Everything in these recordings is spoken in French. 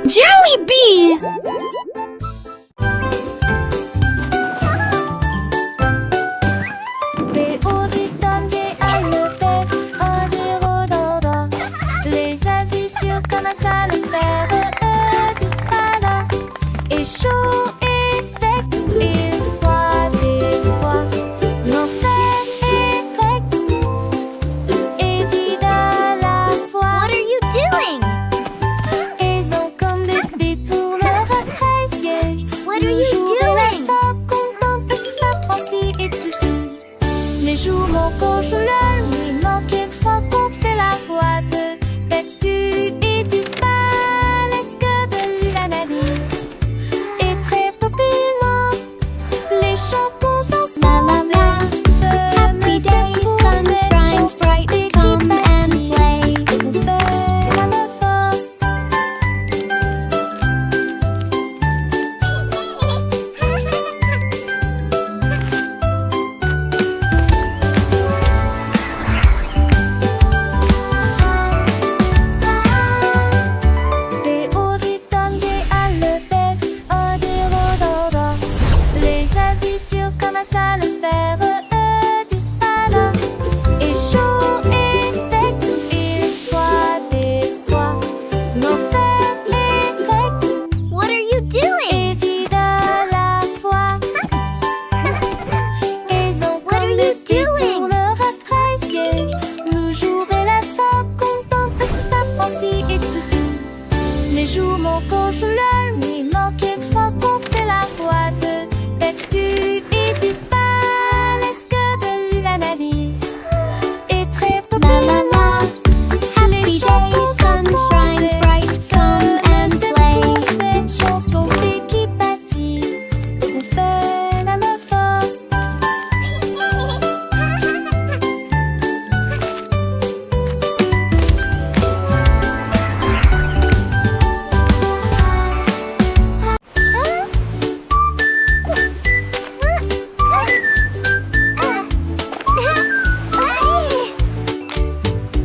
Jelly Bee! Les avis sur comment ça le faire, tous pas là. Et chaud et sec, et froid des fois. L'enfer est grec et vide à la fois. What are you doing? Ils ont comme des détourneurs à 13 pièges. What are you doing? Content que ça franchit et tout ça. Les jours mon coche la nuit, manquait de fois qu'on fait la boîte. Tu et disparaissent que de l'analyse. Et très populaire, les chansons sont La la la. Happy day, sun shines bright. Come and play. On fait la meuf. Comment ça le faire, dis pas là. Et chaud et sec, et froid des fois. L'enfer est grec. What are you doing? Et vide à la fois. Ils ont comme des détourneurs à 13 pièges. Le jour et la fin, content que ça franchit et tout ça. Les jours mon coche la nuit, manquait de fois qu'on fait la boîte. Tu et disparaissent que de l'analyse. Et très La la la. Happy day, sun shines bright. Come and play. Cette chanson qui bâtit, on fait la meuf.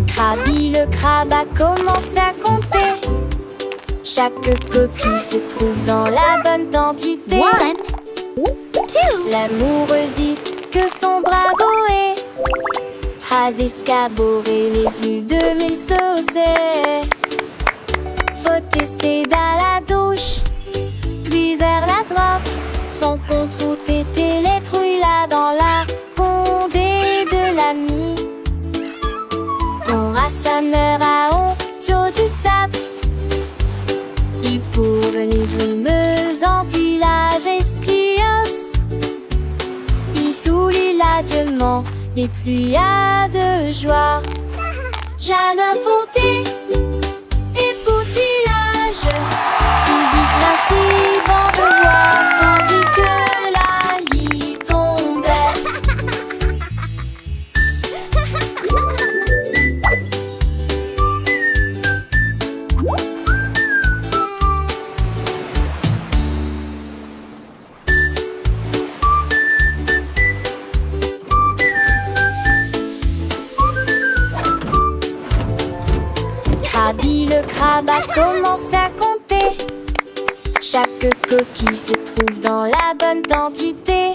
Krabi le crabe a commencé à compter. Chaque coquille se trouve dans la bonne quantité. 1, 2. L'amoureusiste que son bravo est. Escaboré les plus de 1000 saucés. Faut essayer dans la douche, puis vers la droite. Sans contre tété les trouilles là dans la condé de l'ami. On rassembleur à honte du sable. Il pour venir meuse en village estios. Il soulit l'adieuement les pluies de joie. Jeanne Fonté et poutillage. Saisie principe en devoir, tandis que la lit tombait. Krabi le crabe a commencé à compter. Chaque coquille se trouve dans la bonne quantité.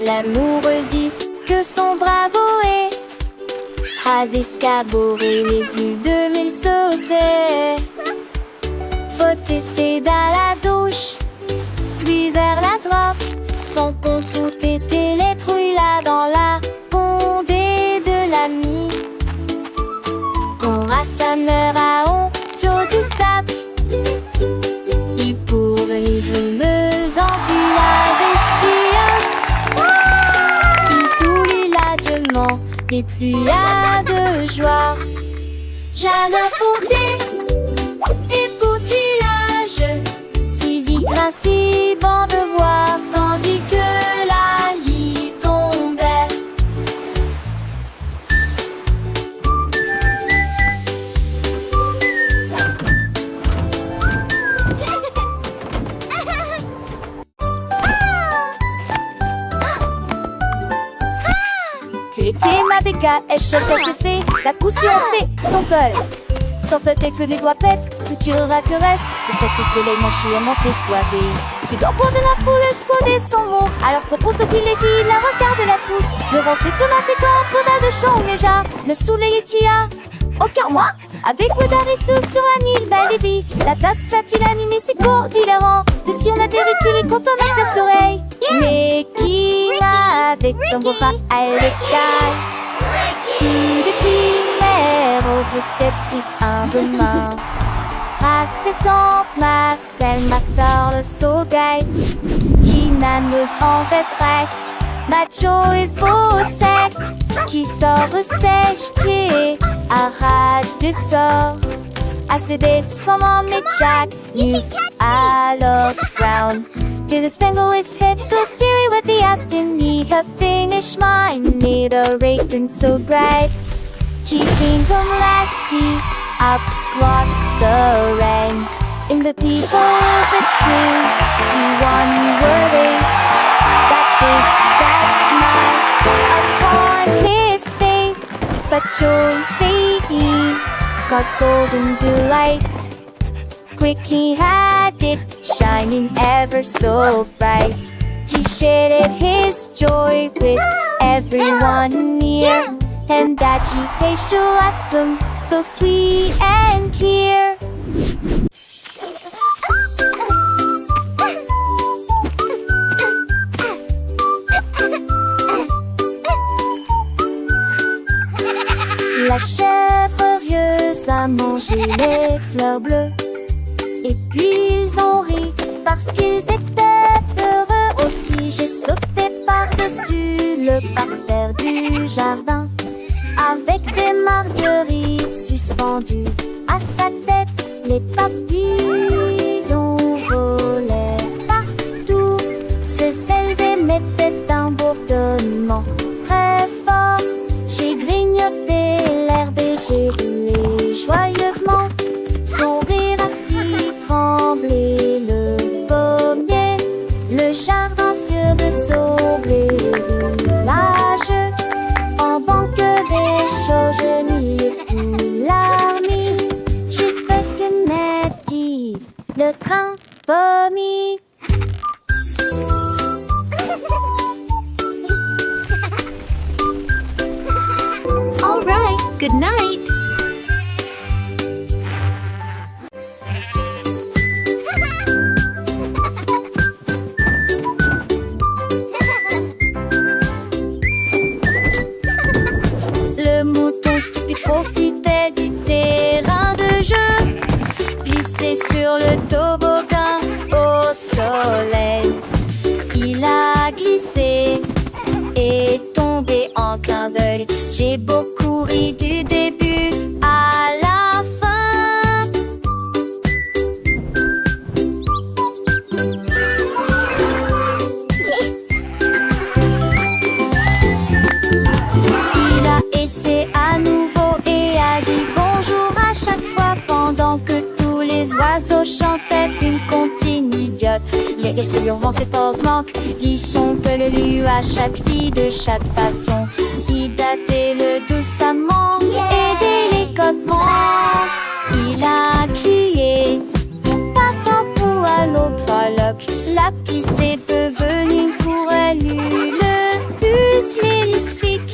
L'amoureusiste que son bravo est. Escaboré les plus de 1000 saucés. Faut essayer dans la douche, puis vers la droite. Sans contre tété les trouilles là dans la condé de l'ami. On rassembleur à honte du sable. Il pour venir meuse en village estios. Il soulit l'adieuement les pluies de joie. Jeanne Fonté et poutillage. Saisie principe en devoir, tandis que la lit tombait. Tu étais ma béca, fait la coup sur C, son tol. Sorte tes que les doigts pètent, tout tirera que reste. Et cette soleil manché est monté toivé. Tu dois pour de la foule spoder son mot. Alors propose au privilégie la regarde la pousse. Devant ses sonates contre de chant déjà. Le soleil est tia. Aucun moi, avec Wedarisou sur un île belle et vie. La tasse a-t-il animé ses cours différents. Des si on atterrit-il et content avec tes oreilles. Mais qui va avec ton beau rat à l'écaille? Qui de primaire au risque prise un demain. Passe le temps, ma selle, ma soeur, le saugate. Qui n'annonce en veste macho et faux sec. Qui sort sèche, qui arrête de sort. Assez comment mais Jack, you alors frown. To the spangle its hit the Siri with the Aston. Need a finish mine, need a rake and so bright. Keeping them lasty across the rain. In the people of the tree, the one word is that big, that smile upon his face. But Jones they got golden delight. Quick he had it, shining ever so bright. He shared his joy with everyone near. And that she patient awesome, so sweet and clear. La chèvre rieuse a mangé les fleurs bleues. Et puis ils ont ri parce qu'ils étaient heureux aussi. J'ai sauté par-dessus le parterre du jardin avec des marguerites suspendues à sa tête. Les papillons volaient partout. Ses ailes émettaient un bourdonnement très fort. J'ai grignoté l'herbe et j'ai roulé joyeusement. Son rire a fait trembler le pommier. Le jardin sur de saublé roulage. En banque des choses, je n'y ai tout l'armée. Jusqu'à ce que me dise le train pommier. All right, good night. Le mouton stupide profitait du terrain de jeu, glissé sur le toboggan au soleil. Il a glissé et tombé en clin d'œil. J'ai beaucoup ri du début à la fin. Il a essayé à nouveau et a dit bonjour à chaque fois pendant que tous les oiseaux chantaient une comptine idiote. Les restes hurlant ses pauses manquent, ils sont peu le lieu à chaque fille de chaque façon. Il datait le doucement et délicatement. Il a crié partant pour à l'aube frolique. La pisse est devenue pour elle le plus mélistique.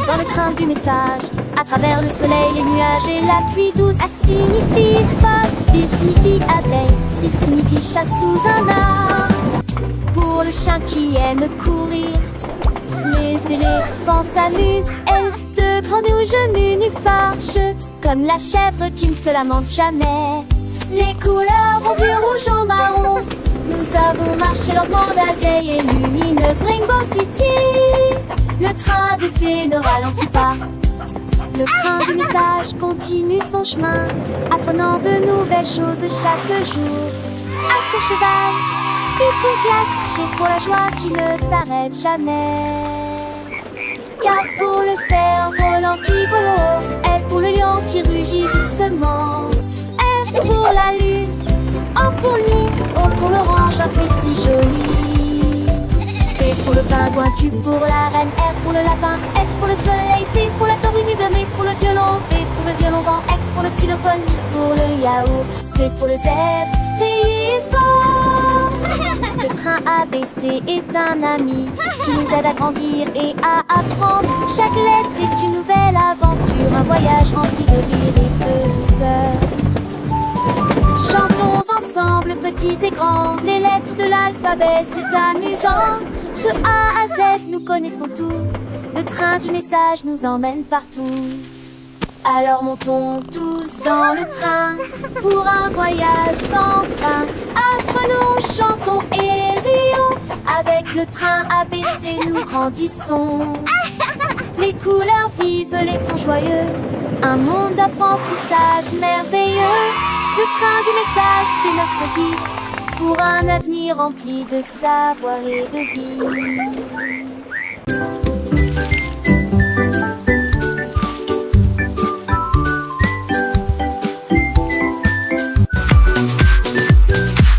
Dans le train du message, à travers le soleil, les nuages et la pluie douce. A signifie pop, B signifie abeille, C signifie chat sous un arbre. Pour le chien qui aime courir, les éléphants s'amusent. Elfes de grands nez aux genoux nus fâcheux, comme la chèvre qui ne se lamente jamais. Les couleurs vont du rouge au marron. Nous avons marché lentement la vieille et lumineuse Rainbow City. Le train d'essai ne ralentit pas. Le train du message continue son chemin, apprenant de nouvelles choses chaque jour. As pour cheval, U pour glace, G pour la joie qui ne s'arrête jamais. K pour le cerf volant qui vole haut, L pour le lion qui rugit doucement. marche un fruit si joli. P pour le pingouin, Q pour la reine, R pour le lapin, S pour le soleil, T pour la tortue, M pour le violon, V pour le violon vent, X pour le xylophone, I pour le yaourt, S pour le zèbre, éléphant. Le train ABC est un ami qui nous aide à grandir et à apprendre. Chaque lettre est une nouvelle aventure, un voyage rempli de rire et de douceur. Chantons ensemble, petits et grands, les lettres de l'alphabet, c'est amusant. De A à Z, nous connaissons tout. Le train du message nous emmène partout. Alors montons tous dans le train pour un voyage sans fin. Apprenons, chantons et rions. Avec le train ABC, nous grandissons. Les couleurs vives, les sons joyeux. Un monde d'apprentissage merveilleux. Le train du message, c'est notre guide pour un avenir rempli de savoir et de vie.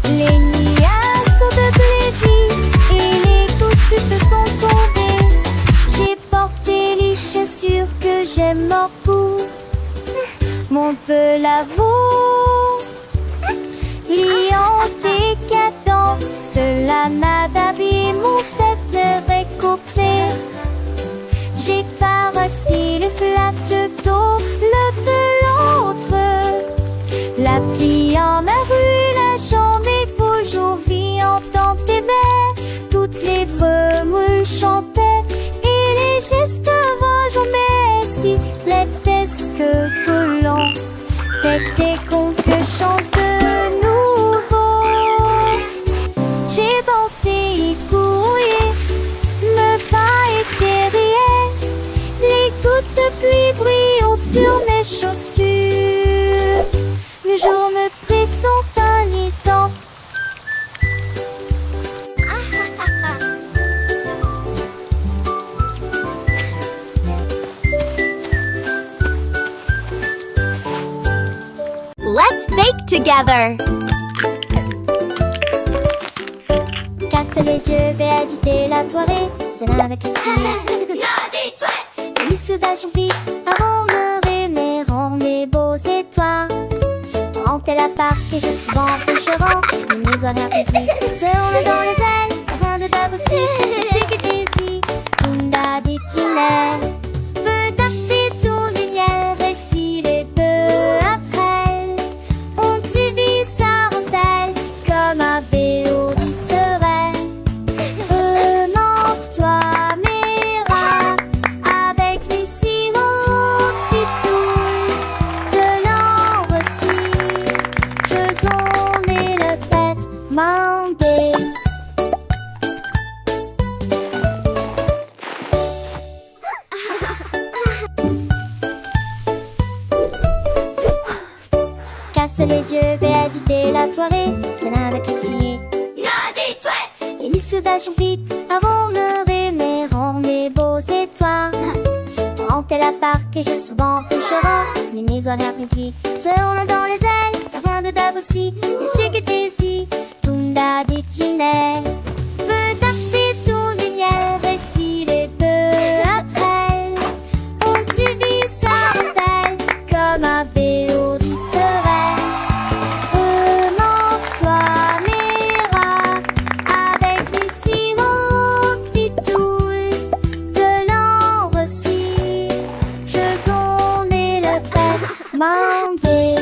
Les nuages sont devenus et les gouttes sont tombées. J'ai porté les chaussures que j'aime beaucoup. Mon peu lavo, liant et cadent, cela m'a d'habiller mon set récouplé. J'ai paroxy le flat d'eau, le de l'autre. La pliant ma rue, la jambe est toujours viande dans tes baies. Toutes les brumes chantaient et les gestes vagues mais si plaidesque collant. T'étais con que chance de nouveau. J'ai pensé y courir, me va éterrier. Les gouttes de pluie brillent sur mes chaussures. Le jour me pressent un lisant. Let's bake together. Casse les yeux, vais éditer la toilette. C'est là avec les filles. Les sous-âges sont filles. Avant de rêver, rend les beaux étoiles. Rentez la part et je suis bon boucheron. Les maisons appétit. Serons-le dans les ailes. Avant de d'abord aussi. Je sais que t'es ici. Tunda dit Ginelle. Peut tâter ton lumière et filer de la traîne. On t'y vit sa rondelle comme un béo dit serein. Remonte-toi, Mira, avec Lucie, mon petit tour. De l'ambre aussi, faisons les le pète, mandé. Casse les yeux, vais éditer la soirée. C'est là avec les filles. Et les sous-âges vite avant le rêver, rend les beaux étoiles. Rentez la part et je suis bon couchera. Les maisons appétit. Serons-le dans les ailes. Avant de d'abord aussi. Je sais que t'es ici. Tunda dit Ginelle. Peut tâter ton lumière et filer de la traîne. On t'y vit sa rondelle comme un béo dit serein. Remonte-toi, Mira, avec Lucie, mon petit toul. De l'ambre aussi, faisons les le pète, mandé.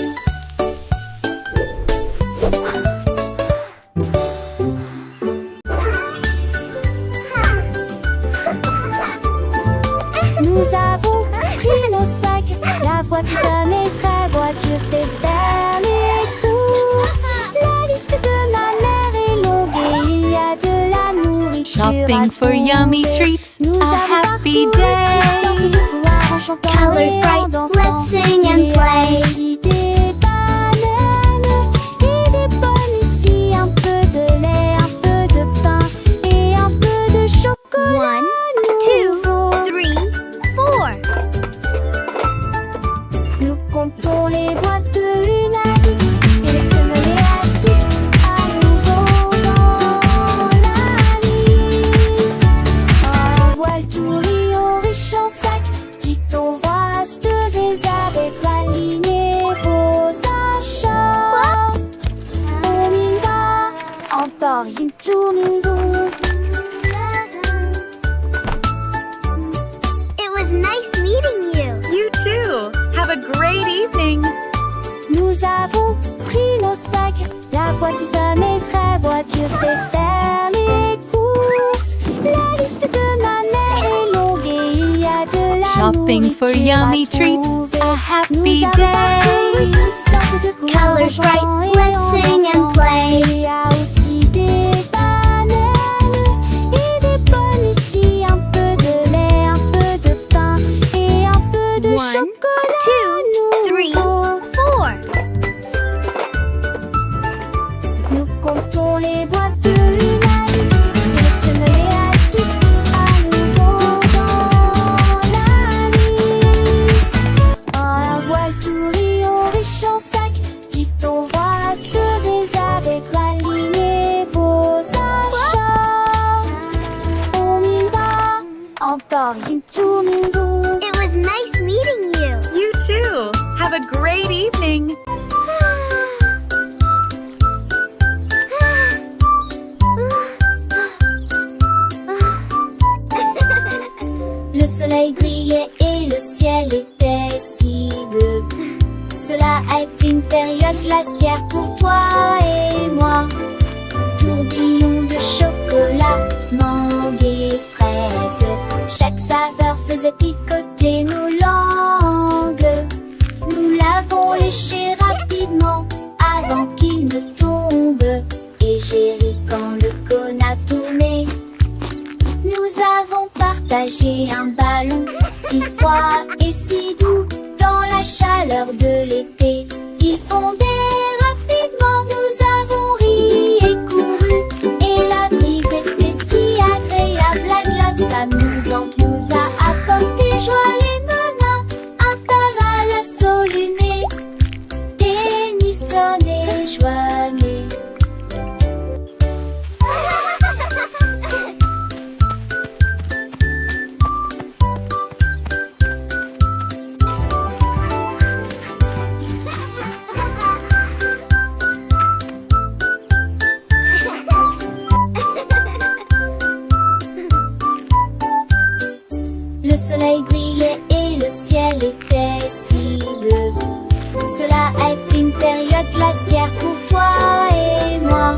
Nous avons pris nos sacs, la voiture sera voiture des fermes courses. La liste de ma mère est longue et il y a de la nourriture. Shopping for yummy treats, Nous a avons happy parcouru toutes sortes day. de couloirs en chantant Colors et en bright, dansant. let's sing and Il y a play. aussi des bananes et des pommes ici, un peu de lait, un peu de pain et un peu de chocolat. 1, 2, 3, 4. Nous comptons les boîtes de une à une. Sélectionnons les classiques à nouveau dans encore une tournée rond. It was nice meeting you. You too. Have a great evening. Nous avons pris nos sacs, la voiture sonnait, serait voiture fait faire les courses. La liste de ma mère est longue et il y a de la Shopping for yummy treats. A happy day. Colors bright, let's sing and play. Il y a aussi des bananes et des pommes ici, un peu de lait, un peu de pain et un peu de 1, chocolat. 2, 3, 4. Nous comptons les boîtes de l'UNAM, sélectionnons-les assis à nouveau dans la liste. En voile tout riant riche en sac, dites-on voix rasteuses avec la ligne et vos achats. On y va, encore une tournée rond. It was nice meeting you. You too. Have a great evening. Le soleil brillait et le ciel était si bleu. Cela a été une période glaciaire pour toi et moi. Tourbillon de chocolat, mangue et fraises. Chaque saveur faisait picoter nos langues. Nous l'avons léché rapidement avant qu'il ne tombe. Et j'ai ri quand le cône a tourné. Nous avons partagé un ballon si froid et si doux dans la chaleur de l'été. Il fondait rapidement, nous avons ri et couru et la brise était si agréable. La glace amusante nous a apporté joie les nanas, un tabac la solunée, Tennyson et Joannée. Le soleil brillait et le ciel était si bleu. Cela a été une période glaciaire pour toi et moi.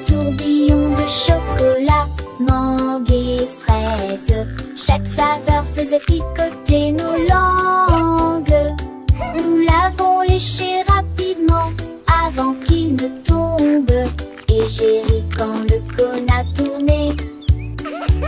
Tourbillon de chocolat, mangue et fraises. Chaque saveur faisait picoter nos langues. Nous l'avons léché rapidement avant qu'il ne tombe. Et j'ai ri quand le cône a tourné.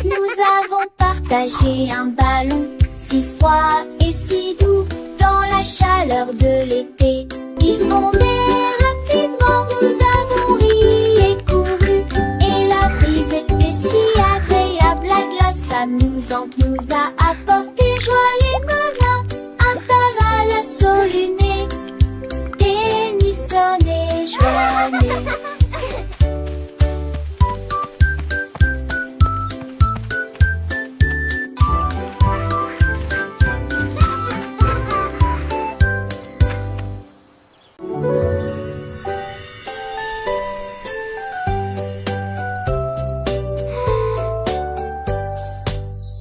Nous avons partagé un ballon si froid et si doux dans la chaleur de l'été. Il fondait rapidement, nous avons ri et couru et la brise était si agréable. La glace amusante nous a apporté joie les nanas, un tabac la solunée, Tennyson et Joannée.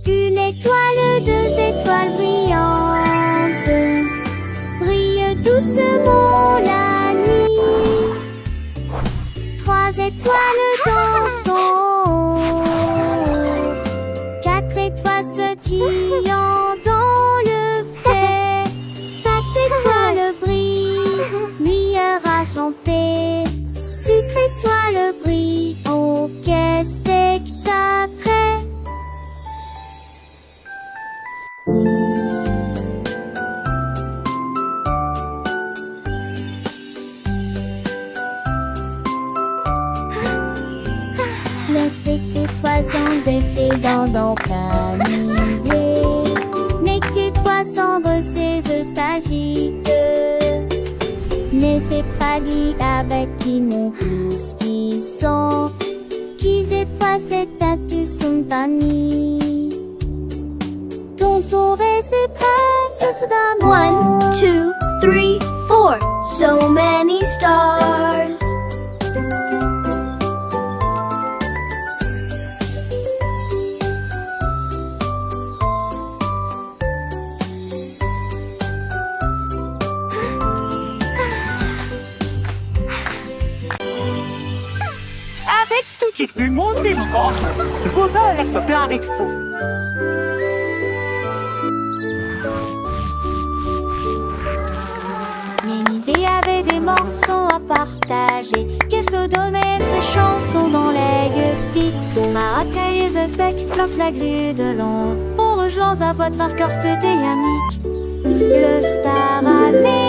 Une étoile, 2 étoiles brillantes brillent doucement la nuit. 3 étoiles dans son haut, 4 étoiles sautillant dans le fait. 7 étoiles brillent, lumière achampée. 6 étoiles brillent, oh quel spectacle! Laissez que toi sans défait dans camisé, n'est que toi sombre ses eustagiques, mais c'est fragile avec qui mon pouce qui sont, qui c'est pas cette tête son ami. Ton tour et ses princesses d'amour. 1, 2, 3, 4. So many stars. จิตวิมูสิมก่อนกูได้ลักษณะอีกฟุ Ménidée avait des morceaux à partager, qu'elle se donnait ses chansons dans les gueutis. Maracailleuse sec flotte la grue de long, pour rejoindre sa voix de vainqueur stéamique. Le staramé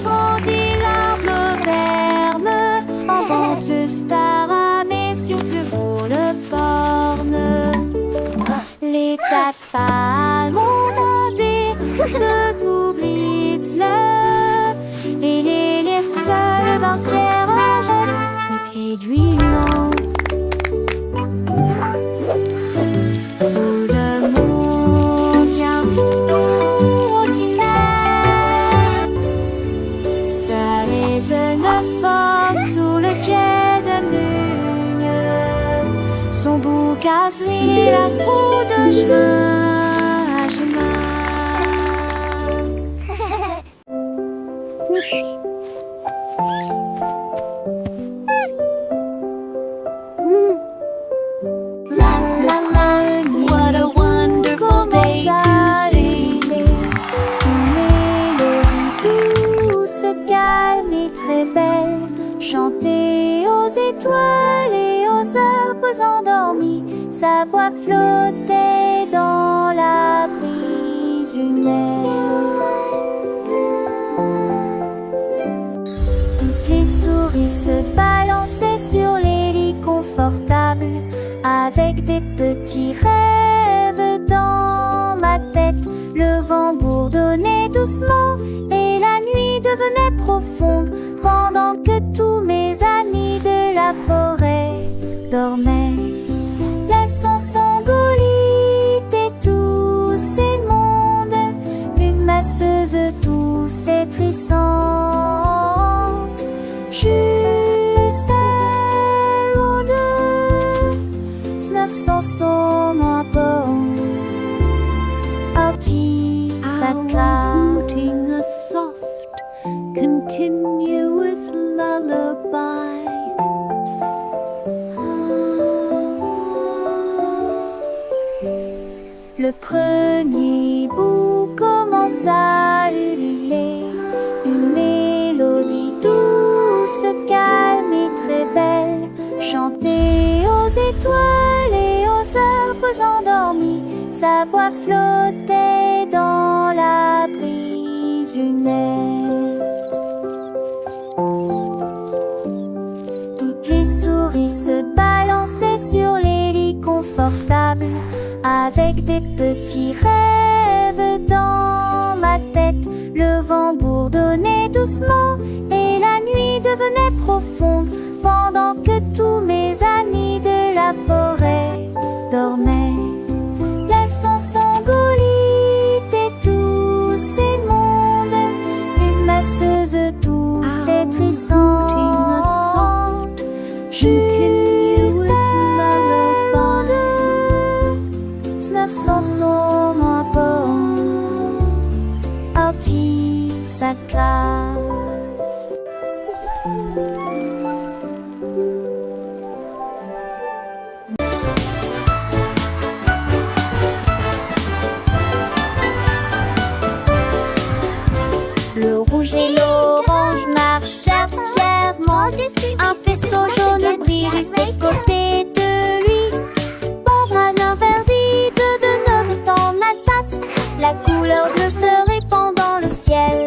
grandit l'arbre ferme, en vente staramé souffle pour le borne. Les tafales montent se coublent et les seuls d'un ciel rejettent les pieds d'huilant. Fou de monde tient vous ordinaire, ça résonne fort sous le quai de Nugne. Son bouc a fui la foule de chemin à chemin. What a wonderful day to sing. Une mélodie douce, calme et très belle, chantée aux étoiles et aux arbres endormis. Sa voix flottait dans la brise lunaire. Toutes les souris se balançaient sur les lits confortables, avec des petits rêves dans ma tête. Le vent bourdonnait doucement et la nuit devenait profonde, pendant que tous mes amis de la forêt dormaient. Laissons Sangolite et tous ces mondes, une masseuse douce et trissante, juste loin de 900 saumes à bord. Outing a soft, continuous lullaby. Le premier bout commence à ululer, une mélodie douce, calme et très belle, chantée aux étoiles et aux arbres endormis. Sa voix flottait dans la brise lunaire. Toutes les souris se balançaient sur les lits confortables, avec des petits rêves dans ma tête. Le vent bourdonnait doucement et la nuit devenait profonde, pendant que tous mes amis de la forêt dormaient. Laissons Sangolite et tous ces mondes, une masseuse douce et trissante, juste loin de 900 saumes à bord. Artie sa classe. Le rouge et l'orange marchèrent fièrement. Un faisceau jaune brille à ses côtés de lui. Pambrane verdite de neuf en Alsace, la couleur bleue se répand dans le ciel.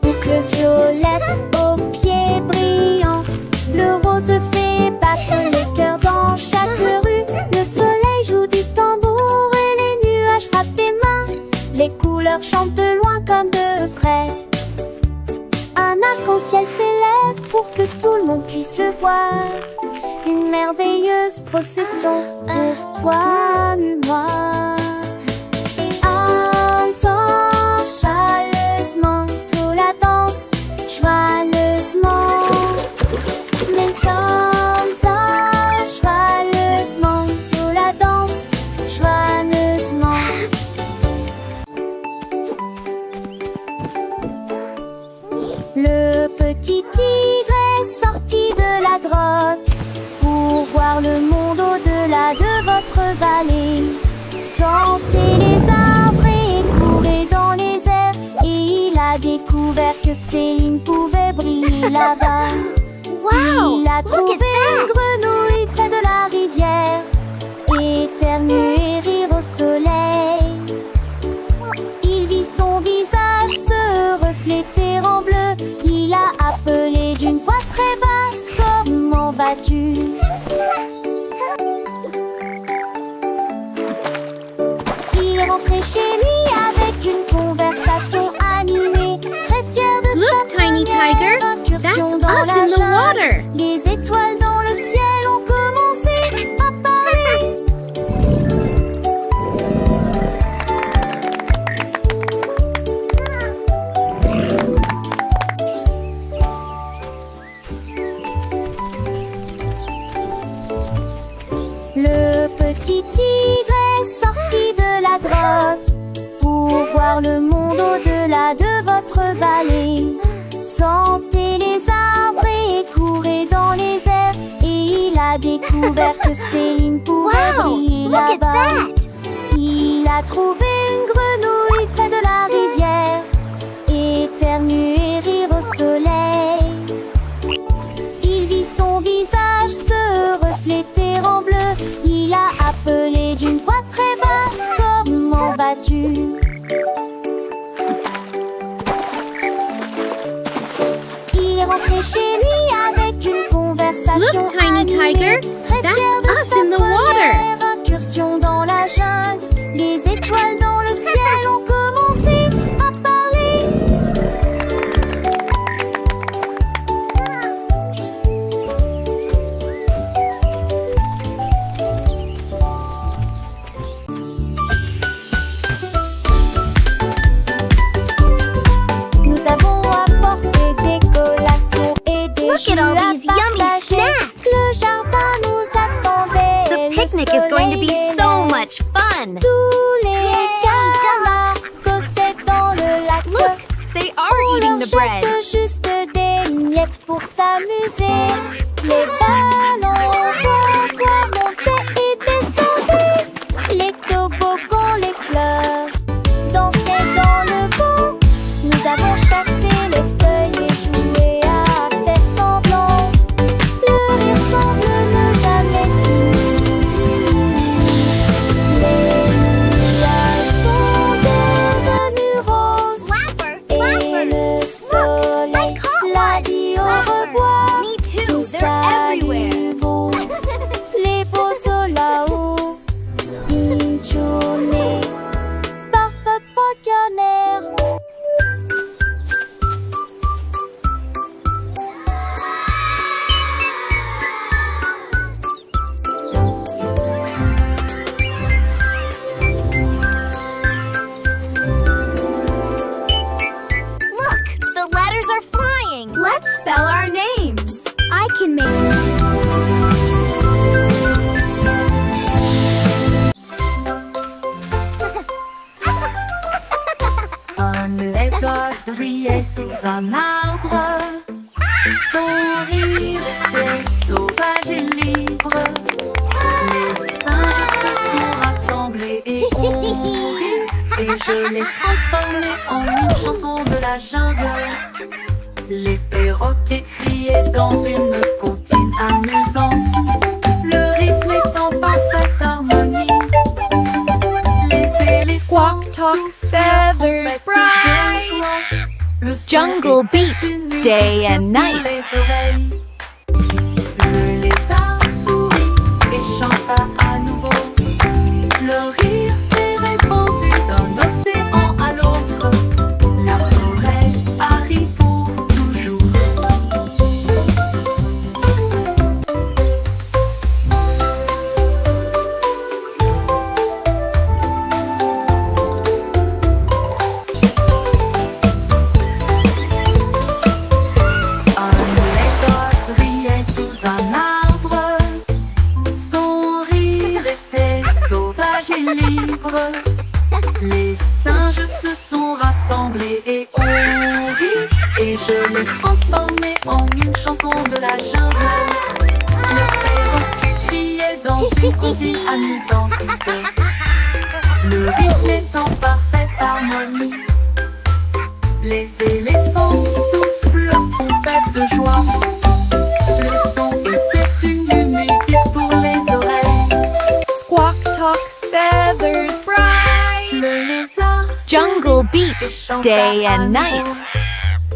Boucle violette aux pieds brillants, le rose fait battre les cœurs dans chaque rue. Le soleil joue du tambour et les nuages frappent des mains. Les couleurs chantent de loin comme de près. Un arc-en-ciel s'élève pour que tout le monde puisse le voir. Une merveilleuse procession pour toi et moi. Entends chaleureusement tout la danse, joyeusement. Mais t'entends joyeusement tout la danse, joyeusement. découvert que Céline pouvait briller là-bas. Wow! Il a Look trouvé at that! une grenouille près de la rivière, éternuer et rire au soleil. Il vit son visage se refléter en bleu. Il a appelé d'une voix très basse: comment vas-tu? Il est rentré chez lui avec une conversation animée, très fier de Look, sa Tiny Tiger, première incursion that's dans us la in the jungle. water. Les étoiles dans le ciel ont commencé à parler. Le petit tigre est sorti de la grotte pour voir le monde au-delà de votre vallée. Sentez les arbres et courez dans les airs. Et il a découvert que Céline pouvait briller Look at là-bas. that! Il a trouvé une grenouille près de la rivière, éternuer et rire au soleil. Il vit son visage se refléter en bleu. Il a appelé d'une voix très basse: comment vas-tu? Il est rentré chez lui avec une conversation Look, Tiny animée, Tiger, très that's fier de us sa in the water. première incursion dans la jungle. Les étoiles dans le ciel ont commencé à parler. Nous avons apporté des collations et des Look at all jus à these yummy partager. snacks. Le jardin nous attendait. The Le picnic is going to be soleil so aimait. much fun! Tous les canards cossaient dans le lac. Look, they are On eating leur the bread. jette juste des miettes pour s'amuser. Les ballons soit montaient et descendaient. Les toboggans, les fleurs dansaient dans le vent. Nous avons chassé les feuilles et joué à faire semblant. Le rire semble ne jamais finir. Les nuages sont devenus roses et le soleil l'a dit au revoir. Me too, Nous they're everywhere. saluons beau les beaux soldats. Une journée parfaite pointionnaire. Look, the letters are flying. Let's spell our names. I can make Un lézard brillait sous un arbre. Son rire était sauvage et libre. Les singes se sont rassemblés et ont ri. Et je l'ai transformé en une chanson de la jungle. Les perroquets criaient dans une comptine amusante. Le rythme est en parfaite harmonie. Les éléphants Squawk, talk, feathers bright. le son Jungle était beat, une day musique and pour night. les oreilles. Le lézard sourit et chanta à nouveau. Le rire s'est répandu d'un océan à l'autre. La forêt arrive pour toujours. Un lézard brillait sous un arbre. Son rire était sauvage et libre. Les singes se sont rassemblés et ont ri. Et je l'ai transformé en une chanson de la jungle. Le perroquet criait dans une comptine amusante. Le rythme est en parfaite harmonie. Les éléphants soufflent, trompette de joie. Le son était une musique pour les oreilles. Squawk, talk, feathers bright. Le lézard Jungle beat, chanta day à and nouveau. night.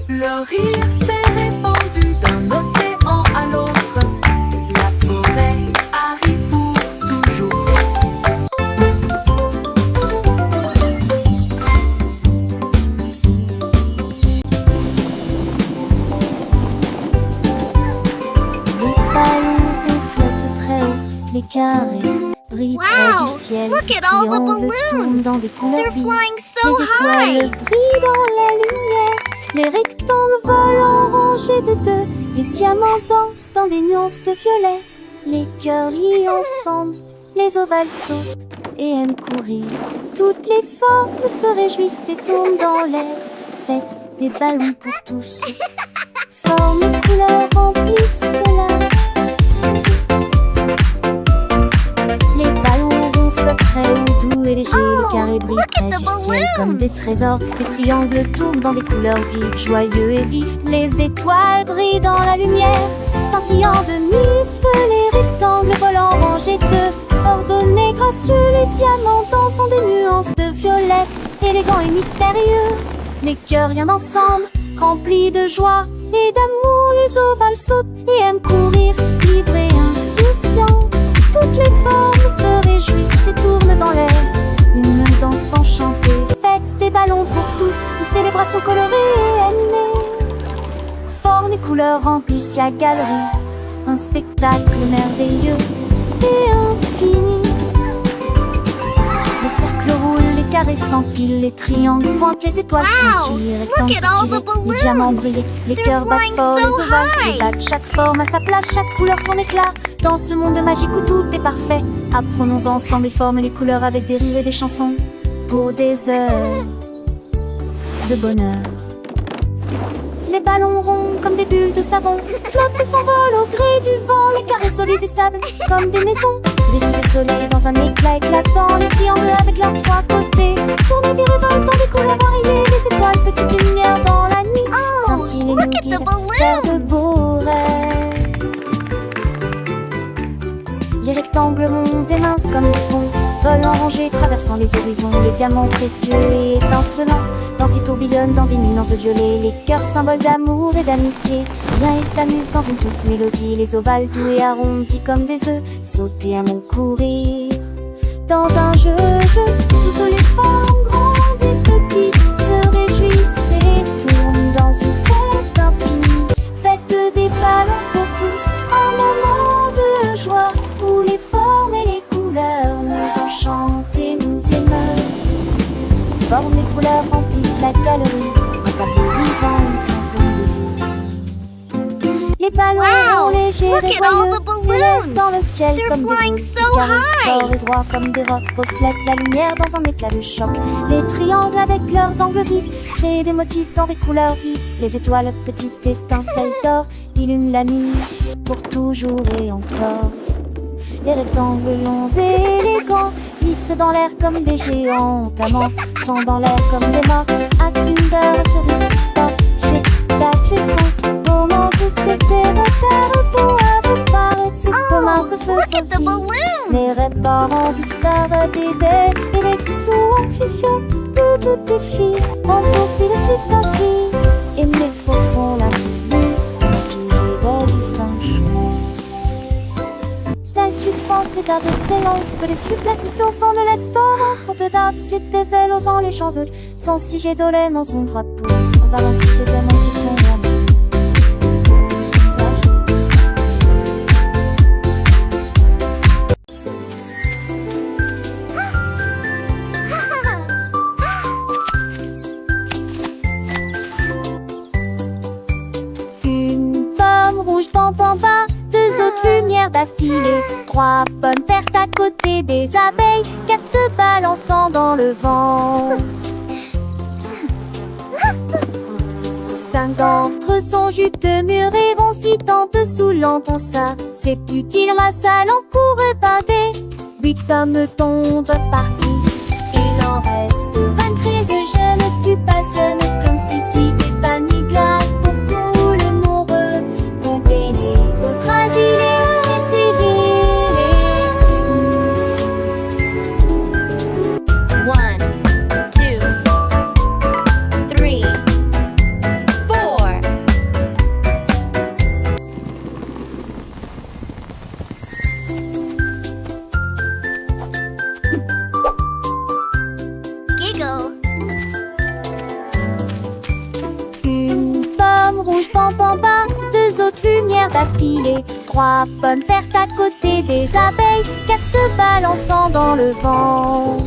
Le rire s'est répandu d'un océan à l'autre. La forêt arrive pour toujours. Les ballons flottent très haut, les carrés brillent près du ciel. Look Les at all the triangles tournent balloons. dans des couleurs They're vives. flying so Les étoiles high. brillent dans la lumière. Les rectangles volent en rangées de deux. Les diamants dansent dans des nuances de violet. Les cœurs rient ensemble. Les ovales sautent et aiment courir. Toutes les formes se réjouissent et tournent dans l'air. Faites des ballons pour tous. Formes et couleurs remplissent cela. Les ballons ronflent très haut, doux et légers. Les carrés brillent look at près the du ciel balloons. comme des trésors. Les triangles tournent dans des couleurs vives, joyeux et vifs. Les étoiles brillent dans la lumière, scintillant de mille feux. Les rectangles volent en rangées de ordonnés, gracieux. Les diamants dansent en des nuances de violet, élégants et mystérieux. Les cœurs viennent ensemble, remplis de joie et d'amour. Les ovales sautent et aiment courir, libres et insouciants. Toutes les formes se réjouissent et tournent dans l'air. Une danse enchantée, faites des ballons pour tous. Une célébration colorée et animée. Formes et couleurs remplissent la galerie. Un spectacle merveilleux et infini. Les cercles roulent, les carrés s'empilent, les triangles pointent, les étoiles Wow! scintillent, les Look rectangles at all the s'étirent, balloons! les diamants brillent, les They're cœurs battent flying fort, so les ovales high! s'ébattent, chaque forme à sa place, chaque couleur son éclat. Dans ce monde magique où tout est parfait, apprenons ensemble les formes et les couleurs avec des rires et des chansons pour des heures de bonheur. Les ballons ronds comme des bulles de savon flottent et s'envolent au gré du vent. Les carrés solides et stables comme des maisons. Les soleils dans un éclat éclatant. Les triangles avec leurs trois côtés tournent et virevoltent dans des couleurs variées. Les étoiles, petites lumières dans la nuit, Oh, scintillent et nous look at the guident vers de balloons. beaux rêves. Les rectangles ronds et minces comme des ponts volent en rangées, traversant les horizons. Les diamants précieux et étincelants dansent et tourbillonnent dans des nuances de violet. Les cœurs symboles d'amour et d'amitié viennent et s'amusent dans une douce mélodie. Les ovales doux et arrondis comme des œufs sautent et aiment courir dans un jeu. Toutes les formes grandes et petites se réjouissent et tournent dans une fête infinie. Faites des ballons pour tous, un moment de joie où les formes et les couleurs nous enchantent et nous émeuvent. Formes et couleurs remplissent la galerie, un tableau vivant sans forme de vie. Les ballons Wow! légers Look et at all joyeux the s'élèvent balloons! dans le ciel They're comme des flying boules. so Les carrés high! forts et droits comme des rocs reflètent la lumière dans un éclat de choc. Les triangles avec leurs angles vifs créent des motifs dans des couleurs vives. Les étoiles, petites étincelles d'or, illuminent la nuit pour toujours et encore. Les rectangles longs et élégants glissent dans l'air comme des géants amants, sont dans l'air comme des morts. Axunder, cerise, sport, chez tac, les sons, moment tous tes repères pour avoir c'est comment ça se Look at the saucisse. balloons. Les réparants, histoires d'idées, et les dessous en fifion, toutes tes filles, en profil de ta fille. Et mes faux font la vie, tigé d'existence. Tu penses les gardes s'élancent, que les suppletitions au fond de l'estorance, qu'on te date, les dévèles osant les champs sans si j'ai dolé dans son drapeau. On va en si j'ai vraiment si ton Une pomme rouge, pam pam pam, deux autres lumières d'affilée, trois pommes vertes à côté des abeilles, quatre se balançant dans le vent. Cinq d'entre eux sont juteux, mûrs et vont si tant te saoulant ton ça. C'est utile, ma salle en cours pâté. Huit pommes tombent partout. Il en reste 23, je ne tue pas, ce n'est comme si tu d'affilée. 3 pommes vertes à côté des abeilles, 4 se balançant dans le vent.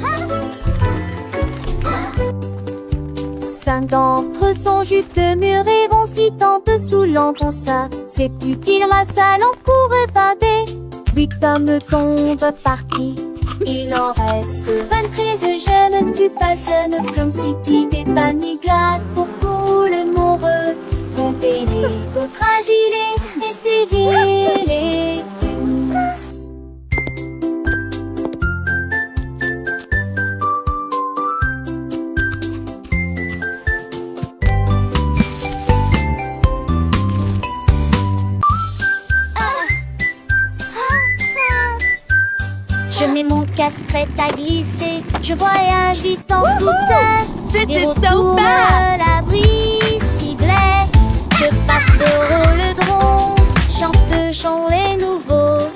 5 d'entre eux sont juteux, mûrs et vont si tente saoulant ton ça. C'est utile, la salle en court épinté. 8 pommes tombent parties. Il en reste 23 jeunes, tu passes comme si t'étais paniglade pour tout le monde. Comptez les autres asilés et sévillez-les tous. Je mets mon casque prêt à glisser. Je voyage vite en scooter. This Et is so retourne fast! l'abri ciblait. Je passe le drone. Chante chant les nouveaux.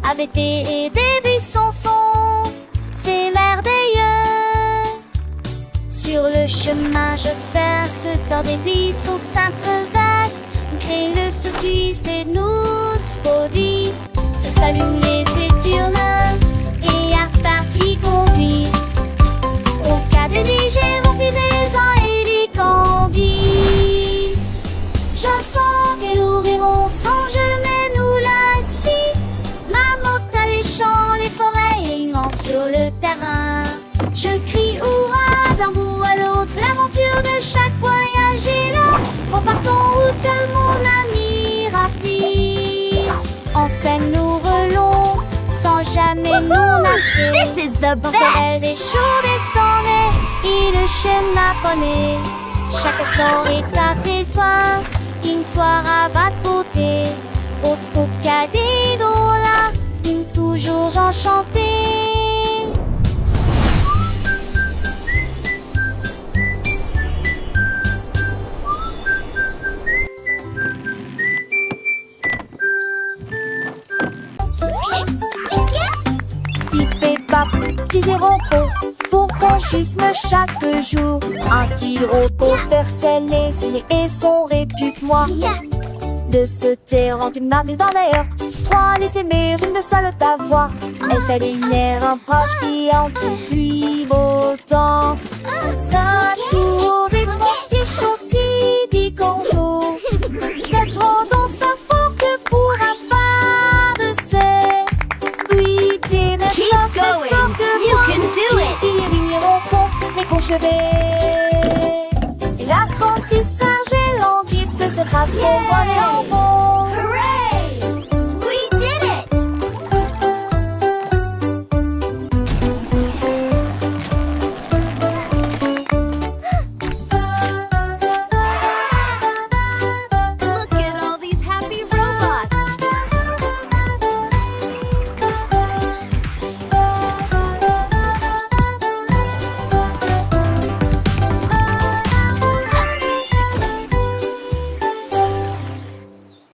AVT et des buissons sont. C'est merveilleux. Sur le chemin je passe dans des buissons s'intrevassent. Crée le cycliste et nous spodie. Se s'allument les éturnins. Et à partie conduise. Au cas de légers rompidesans et des candis. Je sens qu'elle ouvriront sans jamais nous lasser. Ma moto à les champs, les forêts et immense sur le terrain. Je crie hurrah d'un bout à l'autre. L'aventure de chaque voyage est là. Repartons route mon ami rapide. En scène nous relons sans jamais nous lasser. This is the Dans ce best! des chauds destonnés et le chemin poney. Chaque instant est à ses soins. Une soirée à bas de beauté. Au scoop cadet là, une toujours enchantée. Pip et pap, petits et repos, pour conchisme chaque jour. Un-t-il repos, faire scelle, cire et son répute-moi. De se taire en une marque dans l'air. 3 laisser mère, une seule ta voix. Elle fait une air, un proche piant, pluie, beau temps. Ça tour des postiches aussi, dit conjo. C'est trop dans sa forte pour un pas de serre. Oui, des Keep c'est going. ça que You can do it. Qui est vigneron con, mais qu'on chevet.